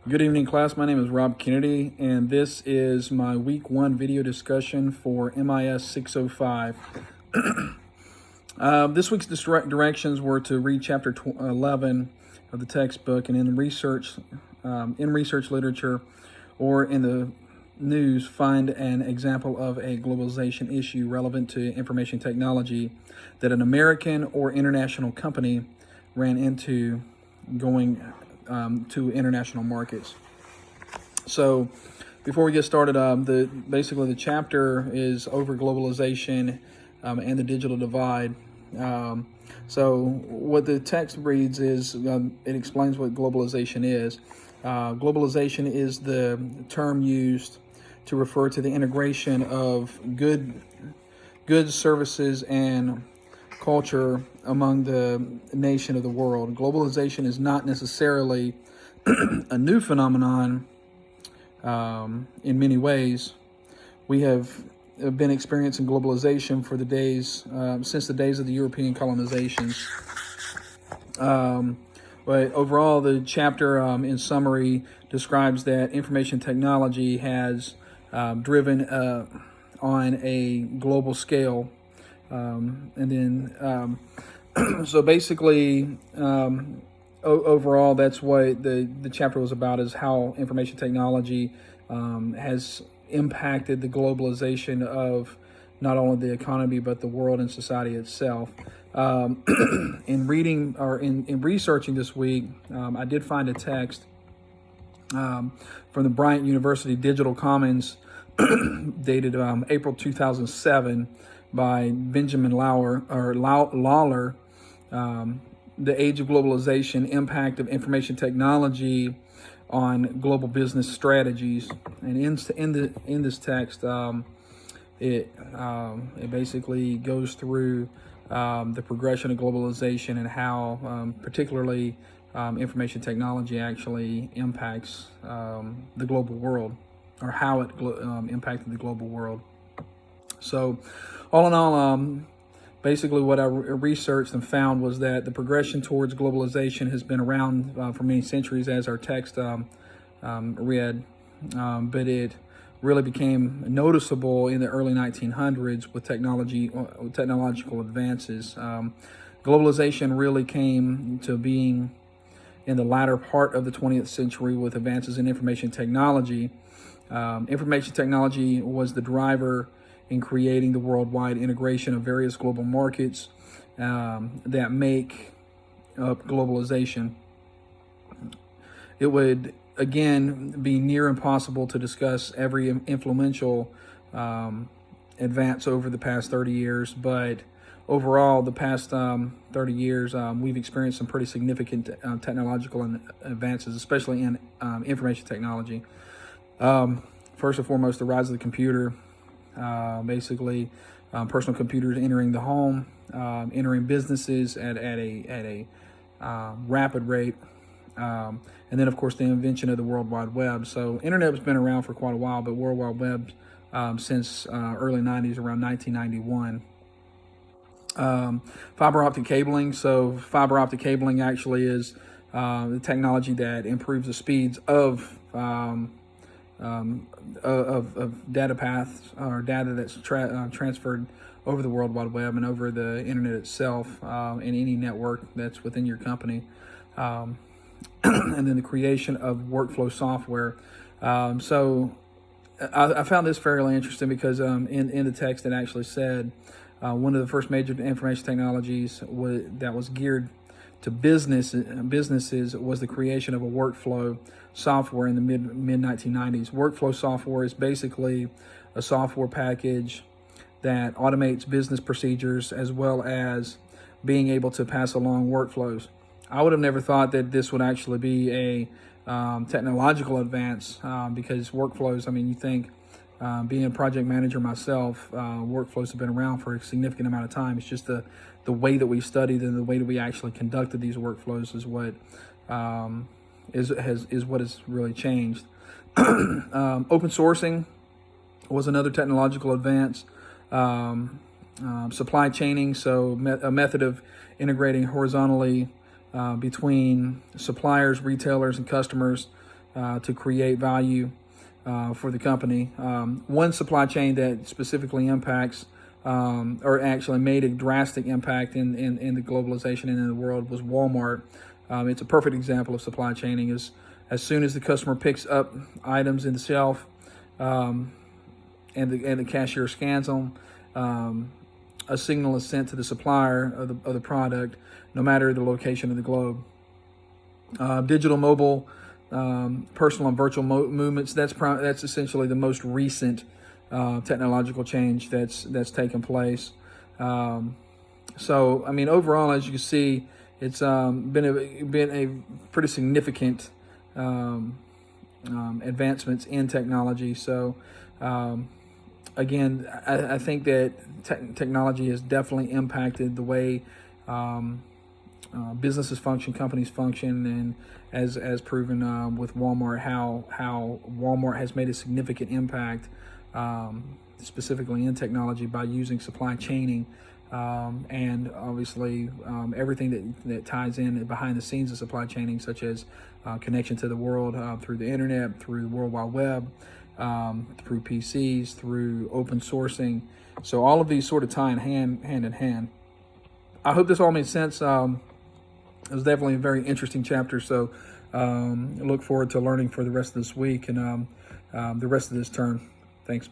Good evening, class. My name is Rob Kennedy, and this is my week 1 video discussion for MIS 605. This week's directions were to read chapter 11 of the textbook, and in research literature or in the news, find an example of a globalization issue relevant to information technology that an American or international company ran into going to international markets. So before we get started, basically the chapter is over globalization and the digital divide. So what the text reads is, it explains what globalization is. Globalization is the term used to refer to the integration of goods, services, and culture among the nation of the world. Globalization is not necessarily a new phenomenon. In many ways, we have been experiencing globalization for the days since the days of the European colonizations. But overall, the chapter, in summary, describes that information technology has driven on a global scale. So basically, overall, that's what the chapter was about, is how information technology has impacted the globalization of not only the economy, but the world and society itself. In reading or in researching this week, I did find a text from the Bryant University Digital Commons dated April 2007 by Benjamin Lawler, The Age of Globalization, Impact of Information Technology on Global Business Strategies. And in this text, it basically goes through the progression of globalization and how particularly information technology actually impacts the global world, or how it impacted the global world. So all in all, basically what I researched and found was that the progression towards globalization has been around for many centuries, as our text read, but it really became noticeable in the early 1900s with technological advances. Globalization really came to being in the latter part of the 20th century with advances in information technology. Information technology was the driver in creating the worldwide integration of various global markets that make up globalization. It would, again, be near impossible to discuss every influential advance over the past 30 years, but overall, the past 30 years, we've experienced some pretty significant technological advances, especially in information technology. First and foremost, the rise of the computer. Basically, personal computers entering the home, entering businesses at a rapid rate, and then of course the invention of the World Wide Web. So internet has been around for quite a while, but World Wide Web since early 90s, around 1991. Fiber optic cabling. So fiber optic cabling actually is the technology that improves the speeds of data paths, or data that's transferred over the World Wide Web and over the internet itself, in any network that's within your company. And then the creation of workflow software. So I found this fairly interesting because in the text it actually said one of the first major information technologies that was geared to businesses was the creation of a workflow software in the mid 1990s. Workflow software is basically a software package that automates business procedures as well as being able to pass along workflows. I would have never thought that this would actually be a technological advance, because workflows, I mean, you think, being a project manager myself, workflows have been around for a significant amount of time. It's just the way that we studied and the way that we actually conducted these workflows is what is what has really changed. Open sourcing was another technological advance. Supply chaining, so a method of integrating horizontally between suppliers, retailers, and customers to create value for the company. One supply chain that specifically impacts or actually made a drastic impact in the globalization and in the world was Walmart. It's a perfect example of supply chaining. As soon as the customer picks up items in the shelf and the cashier scans them, a signal is sent to the supplier of the product, no matter the location of the globe. Digital, mobile, personal, and virtual movements. That's essentially the most recent technological change that's taken place. So, I mean, overall, as you can see, it's been a pretty significant advancements in technology. So, again, I think that technology has definitely impacted the way businesses function, companies function, and as proven with Walmart, how Walmart has made a significant impact, specifically in technology by using supply chaining, and obviously everything that ties in behind the scenes of supply chaining, such as connection to the world through the internet, through the World Wide Web, through PCs, through open sourcing. So all of these sort of tie in hand in hand. I hope this all made sense. It was definitely a very interesting chapter. So I look forward to learning for the rest of this week and the rest of this term. Thanks.